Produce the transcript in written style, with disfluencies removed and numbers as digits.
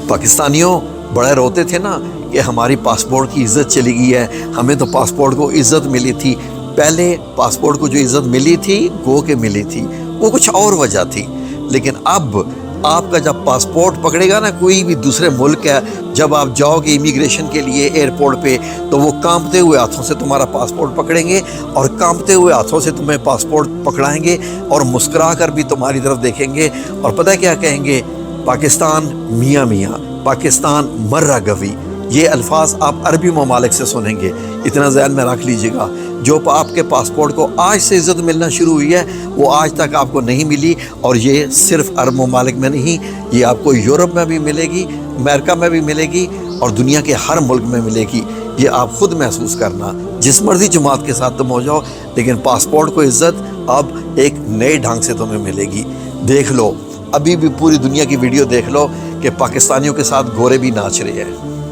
پاکستانیوں بڑے روتے تھے نا کہ ہماری پاسپورٹ کی عزت چلی گئی ہے، ہمیں تو پاسپورٹ کو عزت ملی تھی۔ پہلے پاسپورٹ کو جو عزت ملی تھی گو کے ملی تھی، وہ کچھ اور وجہ تھی، لیکن اب آپ کا جب پاسپورٹ پکڑے گا نا کوئی بھی دوسرے ملک ہے، جب آپ جاؤ گے امیگریشن کے لیے ایئرپورٹ پہ، تو وہ کانپتے ہوئے ہاتھوں سے تمہارا پاسپورٹ پکڑیں گے اور کانپتے ہوئے ہاتھوں سے تمہیں پاسپورٹ پکڑائیں گے اور مسکرا کر بھی تمہاری طرف دیکھیں گے، اور پتہ ہے کیا کہیں گے؟ پاکستان میاں میاں، پاکستان مرہ گوی۔ یہ الفاظ آپ عربی ممالک سے سنیں گے، اتنا ذہن میں رکھ لیجئے گا۔ جو آپ کے پاسپورٹ کو آج سے عزت ملنا شروع ہوئی ہے وہ آج تک آپ کو نہیں ملی، اور یہ صرف عرب ممالک میں نہیں، یہ آپ کو یورپ میں بھی ملے گی، امریکہ میں بھی ملے گی، اور دنیا کے ہر ملک میں ملے گی۔ یہ آپ خود محسوس کرنا، جس مرضی جماعت کے ساتھ تم ہو جاؤ، لیکن پاسپورٹ کو عزت اب ایک نئے ڈھنگ سے تمہیں ملے گی۔ دیکھ لو، ابھی بھی پوری دنیا کی ویڈیو دیکھ لو کہ پاکستانیوں کے ساتھ گورے بھی ناچ رہے ہیں۔